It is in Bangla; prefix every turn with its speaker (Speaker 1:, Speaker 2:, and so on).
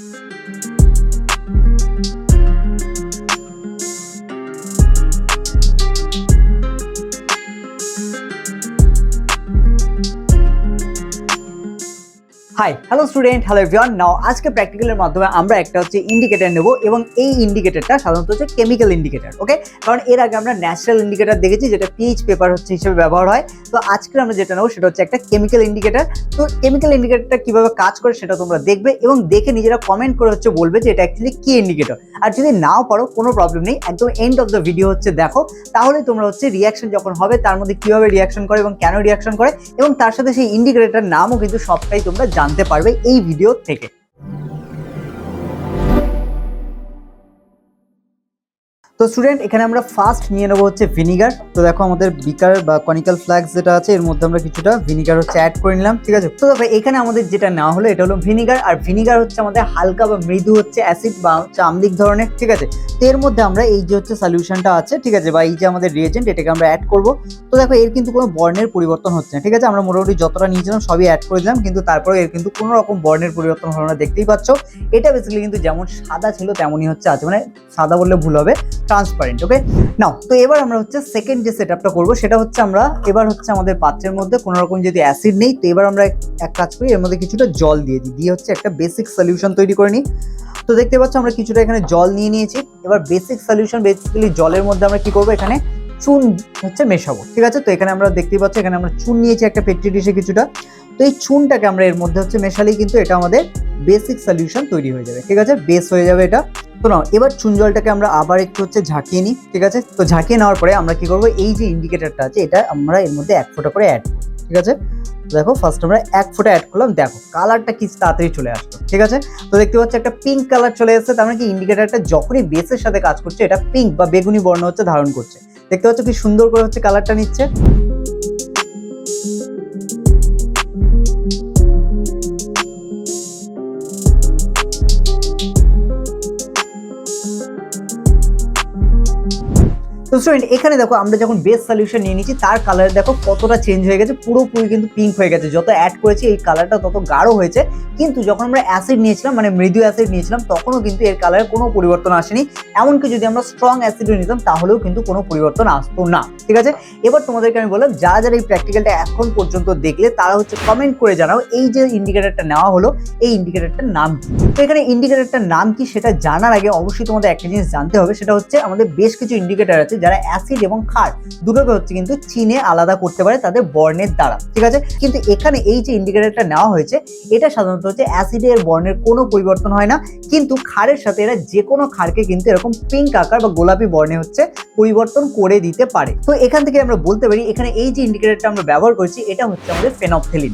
Speaker 1: High hello student, hello everyone. Now আজকে প্র্যাকটিক্যালের মাধ্যমে আমরা একটা হচ্ছে ইন্ডিকেটর নেব এবং এই ইন্ডিকেটরটা সাধারণত হচ্ছে কেমিক্যাল ইন্ডিকেটর। ওকে, কারণ এর আগে আমরা ন্যাচারাল ইন্ডিকেটর দেখেছি যেটা পিএইচ পেপার হচ্ছে হিসেবে ব্যবহার হয়। তো আজকে আমরা যেটা নেবো সেটা হচ্ছে একটা কেমিক্যাল ইন্ডিকেটর। তো কেমিক্যাল ইন্ডিকেটরটা কিভাবে কাজ করে সেটা তোমরা দেখবে এবং দেখে নিজেরা কমেন্ট করে হচ্ছে বলবে যে এটা অ্যাকচুয়ালি কি ইন্ডিকেটর। আর যদি নাও পারো কোনো প্রবলেম নেই, একদম এন্ড অফ দ্য ভিডিও হচ্ছে দেখো, তাহলে তোমরা হচ্ছে রিয়াকশন যখন হবে তার মধ্যে কিভাবে রিয়াকশন করে এবং কেন রিয়াকশন করে এবং তার সাথে সেই ইন্ডিকেটরটার নামও কিন্তু সবটাই তোমরা জানতে পারবে এই ভিডিও থেকে। তো স্টুডেন্ট, এখানে আমরা ফার্স্ট নিয়ে নেবো হচ্ছে ভিনিগার। তো দেখো আমাদের বিকার বা কনিক্যাল ফ্ল্যাক্স যেটা আছে এর মধ্যে আমরা কিছুটা ভিনিগার হচ্ছে অ্যাড করে নিলাম, ঠিক আছে। তো দেখো এখানে আমাদের যেটা নেওয়া হলো এটা হলো ভিনিগার, আর ভিনিগার হচ্ছে আমাদের হালকা বা মৃদু হচ্ছে অ্যাসিড বা হচ্ছে আম্লিক ধরনের, ঠিক আছে। তো এর মধ্যে আমরা এই যে হচ্ছে সলিউশনটা আছে, ঠিক আছে, বা এই যে আমাদের রিয়েজেন্ট এটাকে আমরা অ্যাড করব। তো দেখো এর কিন্তু কোনো বর্ণের পরিবর্তন হচ্ছে না, ঠিক আছে। আমরা মোটামুটি যতটা নিয়েছিলাম সবই অ্যাড করে দিলাম, কিন্তু তারপরে এর কিন্তু কোনো রকম বর্ণের পরিবর্তন হলো না, দেখতেই পাচ্ছ। এটা বেসিক্যালি কিন্তু যেমন সাদা ছিল তেমনই হচ্ছে আছে, মানে সাদা বললে ভুল হবে, ট্রান্সপারেন্ট। ওকে, নাও তো এবার আমরা হচ্ছে সেকেন্ড যে সেটআপটা করবো সেটা হচ্ছে আমরা এবার হচ্ছে আমাদের পাত্রের মধ্যে কোনো রকম যদি অ্যাসিড নেই, তো এবার আমরা এক কাজ করি, এর মধ্যে কিছুটা জল দিয়ে হচ্ছে একটা বেসিক সলিউশন তৈরি করে নিই। তো দেখতে পাচ্ছ আমরা কিছুটা এখানে জল নিয়ে নিয়েছি। এবার বেসিক সলিউশন, বেসিক্যালি জলের মধ্যে আমরা কি করবো, এখানে চুন হচ্ছে মেশাবো, ঠিক আছে। তো এখানে আমরা দেখতেই পাচ্ছি এখানে আমরা চুন নিয়েছি একটা পেট্রি ডিশে কিছুটা। তো এই চুনটাকে আমরা এর মধ্যে হচ্ছে মেশালেই কিন্তু এটা আমাদের বেসিক সলিউশন তৈরি হয়ে যাবে, ঠিক আছে, বেস হয়ে যাবে এটা। তো নাও এবার চুন জলটাকে আমরা আবার একটু হচ্ছে ঝাঁকিয়ে নিই, ঠিক আছে। তো ঝাঁকিয়ে নেওয়ার পরে আমরা কি করবো, এই যে ইন্ডিকেটরটা আছে এটা আমরা এর মধ্যে 1 ফোঁটা করে অ্যাড করবো, ঠিক আছে। দেখো ফার্স্ট আমরা 1 ফোঁটা অ্যাড করলাম, দেখো কালারটা কি তাড়াতাড়ি চলে আসলো, ঠিক আছে। তো দেখতে পাচ্ছি একটা পিঙ্ক কালার চলে এসেছে, তার মানে কি ইন্ডিকেটরটা যখনই বেসের সাথে কাজ করছে এটা পিঙ্ক বা বেগুনি বর্ণ হচ্ছে ধারণ করছে। দেখতে পাচ্ছ কি সুন্দর করে হচ্ছে কালারটা নিচ্ছে। তো স্টুডেন্ট এখানে দেখো আমরা যখন বেস সলিউশন নিয়ে নিচ্ছি তার কালার দেখো কতটা চেঞ্জ হয়ে গেছে, পুরোপুরি কিন্তু পিঙ্ক হয়ে গেছে। যত অ্যাড করেছি এই কালারটা তত গাঢ় হয়েছে, কিন্তু যখন আমরা অ্যাসিড নিয়েছিলাম মানে মৃদু অ্যাসিড নিয়েছিলাম তখনও কিন্তু এর কালারে কোনো পরিবর্তন আসেনি। এমনকি যদি আমরা স্ট্রং অ্যাসিডও নিতাম তাহলেও কিন্তু কোনো পরিবর্তন আসতো না, ঠিক আছে। এবার তোমাদেরকে আমি বললাম যারা যারা এই প্র্যাকটিক্যালটা এখন পর্যন্ত দেখলে তারা হচ্ছে কমেন্ট করে জানাও এই যে ইন্ডিকেটরটা নেওয়া হলো এই ইন্ডিকেটরটার নাম কি। তো এখানে ইন্ডিকেটরটার নাম কি সেটা জানার আগে অবশ্যই তোমাদের একটা জিনিস জানতে হবে, সেটা হচ্ছে আমাদের বেশ কিছু ইন্ডিকেটর আছে যারা অ্যাসিড এবং ক্ষার দুটোকে হচ্ছে কিন্তু চিনে আলাদা করতে পারে তাদের বর্ণের দ্বারা, ঠিক আছে। কিন্তু এখানে এই যে ইন্ডিকেটরটা নেওয়া হয়েছে এটা সাধারণত হচ্ছে অ্যাসিডের বর্ণের কোনো পরিবর্তন হয় না, কিন্তু ক্ষারের সাথে এরা যে কোনো ক্ষারকে কিন্তু এরকম পিঙ্ক আকার বা গোলাপি বর্ণে হচ্ছে পরিবর্তন করে দিতে পারে। তো এখান থেকে আমরা বলতে পারি এখানে এই যে ইন্ডিকেটরটা আমরা ব্যবহার করছি এটা হচ্ছে আমাদের ফেনপথেলিন।